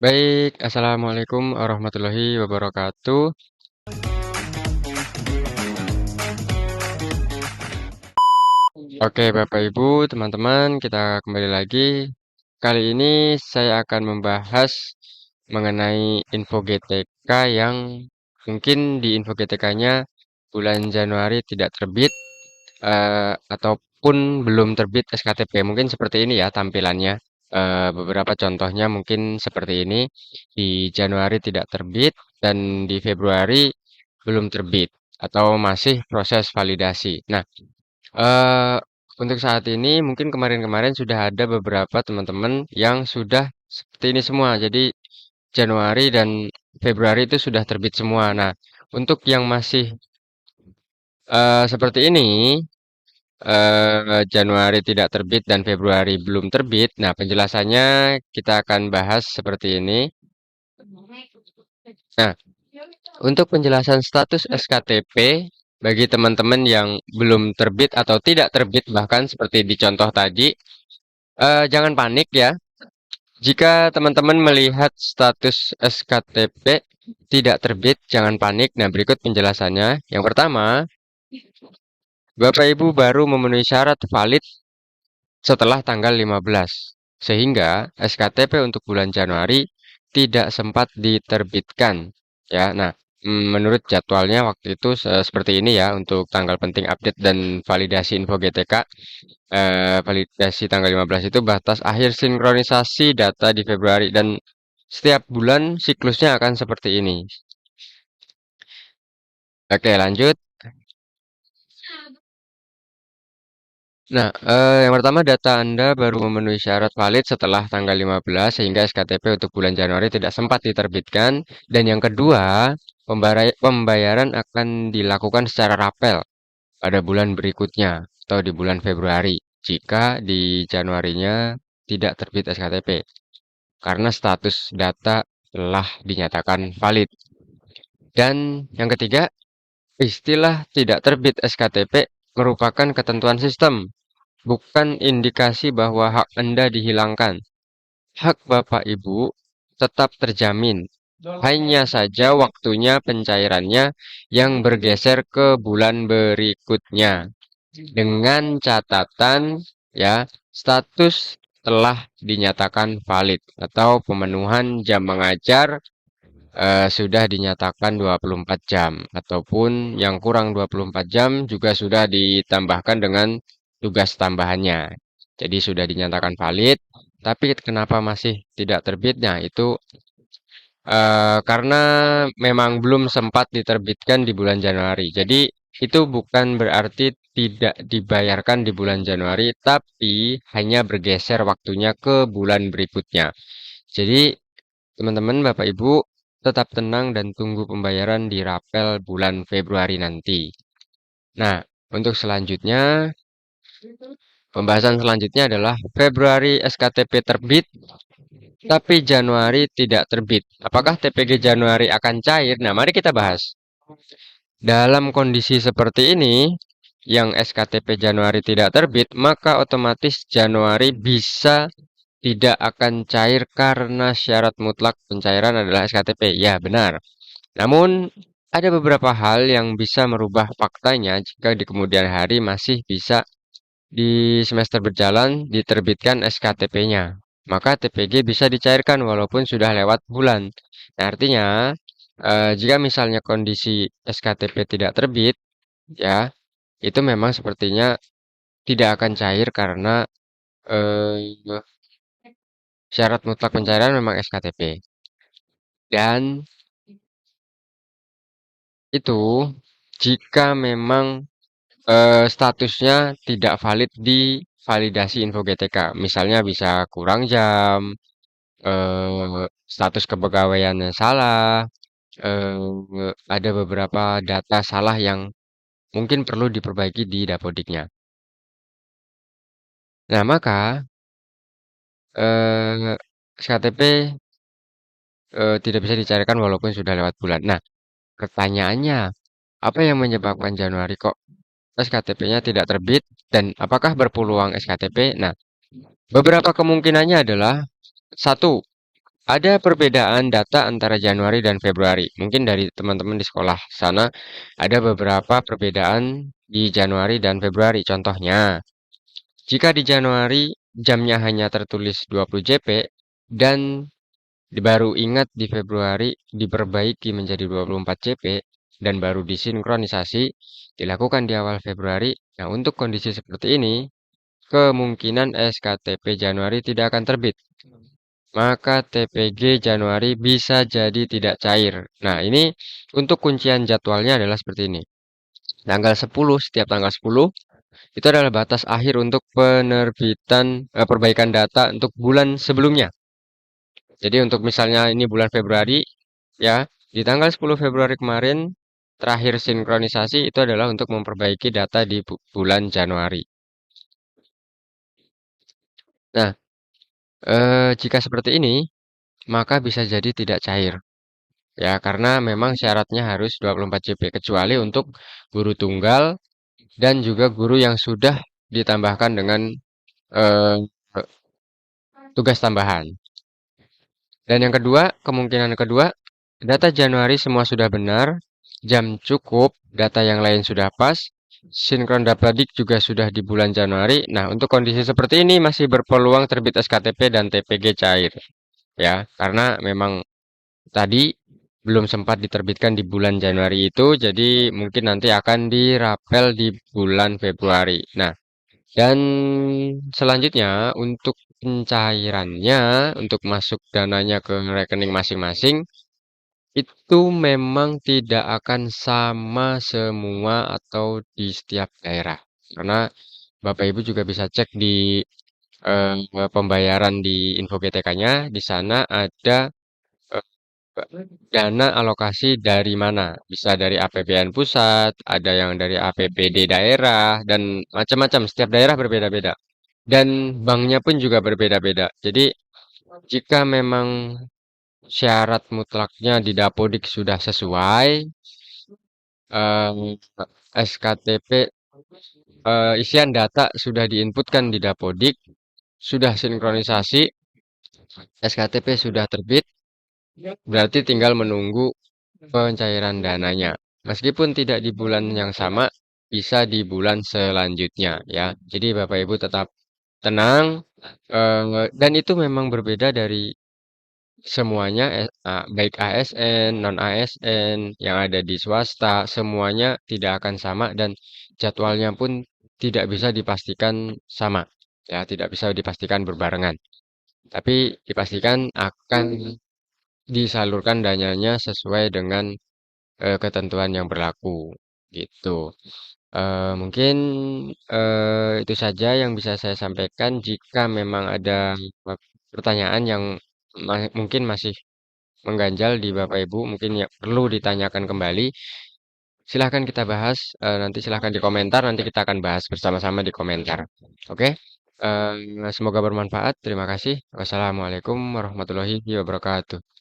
Baik, Assalamualaikum warahmatullahi wabarakatuh. Oke, Bapak Ibu, teman-teman, kita kembali lagi. Kali ini saya akan membahas mengenai info GTK yang mungkin di info GTK-nya bulan Januari tidak terbit ataupun belum terbit SKTP. Mungkin seperti ini ya tampilannya. Beberapa contohnya mungkin seperti ini. Di Januari tidak terbit dan di Februari belum terbit atau masih proses validasi. Nah, eh, untuk saat ini mungkin kemarin-kemarin sudah ada beberapa teman-teman yang sudah seperti ini semua. Jadi Januari dan Februari itu sudah terbit semua. Nah, untuk yang masih seperti ini, Januari tidak terbit dan Februari belum terbit. Nah, penjelasannya kita akan bahas seperti ini. Nah, untuk penjelasan status SKTP bagi teman-teman yang belum terbit atau tidak terbit bahkan seperti di contoh tadi, jangan panik ya. Jika teman-teman melihat status SKTP tidak terbit, jangan panik. Nah, berikut penjelasannya. Yang pertama, Bapak Ibu baru memenuhi syarat valid setelah tanggal 15, sehingga SKTP untuk bulan Januari tidak sempat diterbitkan. Ya, nah, menurut jadwalnya waktu itu seperti ini ya untuk tanggal penting update dan validasi info GTK. Validasi tanggal 15 itu batas akhir sinkronisasi data di Februari dan setiap bulan siklusnya akan seperti ini. Oke, lanjut. Nah, yang pertama data Anda baru memenuhi syarat valid setelah tanggal 15 sehingga SKTP untuk bulan Januari tidak sempat diterbitkan. Dan yang kedua, pembayaran akan dilakukan secara rapel pada bulan berikutnya atau di bulan Februari jika di Januarinya tidak terbit SKTP karena status data telah dinyatakan valid. Dan yang ketiga, istilah tidak terbit SKTP merupakan ketentuan sistem, bukan indikasi bahwa hak Anda dihilangkan. Hak Bapak Ibu tetap terjamin. Hanya saja waktunya pencairannya yang bergeser ke bulan berikutnya. Dengan catatan ya, status telah dinyatakan valid atau pemenuhan jam mengajar sudah dinyatakan 24 jam ataupun yang kurang 24 jam juga sudah ditambahkan dengan tugas tambahannya. Jadi sudah dinyatakan valid, tapi kenapa masih tidak terbitnya? Itu karena memang belum sempat diterbitkan di bulan Januari. Jadi itu bukan berarti tidak dibayarkan di bulan Januari, tapi hanya bergeser waktunya ke bulan berikutnya. Jadi teman-teman, Bapak Ibu, tetap tenang dan tunggu pembayaran di rapel bulan Februari nanti. Nah, untuk selanjutnya, pembahasan selanjutnya adalah Februari SKTP terbit, tapi Januari tidak terbit. Apakah TPG Januari akan cair? Nah, mari kita bahas. Dalam kondisi seperti ini, yang SKTP Januari tidak terbit, maka otomatis Januari bisa tidak akan cair karena syarat mutlak pencairan adalah SKTP. Ya, benar. Namun, ada beberapa hal yang bisa merubah faktanya jika di kemudian hari masih bisa di semester berjalan diterbitkan SKTP-nya. Maka TPG bisa dicairkan walaupun sudah lewat bulan. Nah, artinya, jika misalnya kondisi SKTP tidak terbit, ya, itu memang sepertinya tidak akan cair karena eh, syarat mutlak pencairan memang SKTP. Dan itu jika memang statusnya tidak valid di validasi info GTK. Misalnya bisa kurang jam, status kepegawaiannya salah, ada beberapa data salah yang mungkin perlu diperbaiki di Dapodiknya. Nah, maka SKTP tidak bisa dicarikan walaupun sudah lewat bulan. Nah, pertanyaannya, apa yang menyebabkan Januari kok SKTP-nya tidak terbit dan apakah berpeluang SKTP? Nah, beberapa kemungkinannya adalah satu, Ada perbedaan data antara Januari dan Februari. Mungkin dari teman-teman di sekolah sana ada beberapa perbedaan di Januari dan Februari. Contohnya, jika di Januari jamnya hanya tertulis 20 JP dan baru ingat di Februari diperbaiki menjadi 24 JP dan baru disinkronisasi dilakukan di awal Februari. Nah, untuk kondisi seperti ini, kemungkinan SKTP Januari tidak akan terbit. Maka TPG Januari bisa jadi tidak cair. Nah, ini untuk kuncian jadwalnya adalah seperti ini. Tanggal 10, setiap tanggal 10, itu adalah batas akhir untuk penerbitan perbaikan data untuk bulan sebelumnya. Jadi untuk misalnya ini bulan Februari, ya, di tanggal 10 Februari kemarin, terakhir sinkronisasi itu adalah untuk memperbaiki data di bulan Januari. Nah, jika seperti ini, maka bisa jadi tidak cair. Ya, karena memang syaratnya harus 24 JP, kecuali untuk guru tunggal dan juga guru yang sudah ditambahkan dengan eh, tugas tambahan. Dan yang kedua, kemungkinan kedua, data Januari semua sudah benar, jam cukup, data yang lain sudah pas, sinkron dapadik juga sudah di bulan Januari. Nah, untuk kondisi seperti ini masih berpeluang terbit SKTP dan TPG cair. Ya, karena memang tadi belum sempat diterbitkan di bulan Januari itu, jadi mungkin nanti akan dirapel di bulan Februari. Nah, dan selanjutnya untuk pencairannya, untuk masuk dananya ke rekening masing-masing, itu memang tidak akan sama semua atau di setiap daerah. Karena Bapak Ibu juga bisa cek di pembayaran di info GTK-nya, di sana ada eh, dana alokasi dari mana? Bisa dari APBN pusat, ada yang dari APBD daerah, dan macam-macam. Setiap daerah berbeda-beda. Dan banknya pun juga berbeda-beda. Jadi, jika memang syarat mutlaknya di Dapodik sudah sesuai, eh, SKTP, isian data sudah diinputkan di Dapodik, sudah sinkronisasi, SKTP sudah terbit, berarti tinggal menunggu pencairan dananya. Meskipun tidak di bulan yang sama, bisa di bulan selanjutnya ya. Jadi Bapak Ibu tetap tenang, dan itu memang berbeda dari semuanya, baik ASN, non ASN yang ada di swasta, semuanya tidak akan sama dan jadwalnya pun tidak bisa dipastikan sama. Ya, tidak bisa dipastikan berbarengan. Tapi dipastikan akan disalurkan dananya sesuai dengan ketentuan yang berlaku gitu. Mungkin itu saja yang bisa saya sampaikan. Jika memang ada pertanyaan yang mungkin masih mengganjal di Bapak Ibu, mungkin ya perlu ditanyakan kembali, silahkan kita bahas. Nanti silahkan di komentar. Nanti kita akan bahas bersama-sama di komentar. Oke? Semoga bermanfaat. Terima kasih. Wassalamualaikum warahmatullahi wabarakatuh.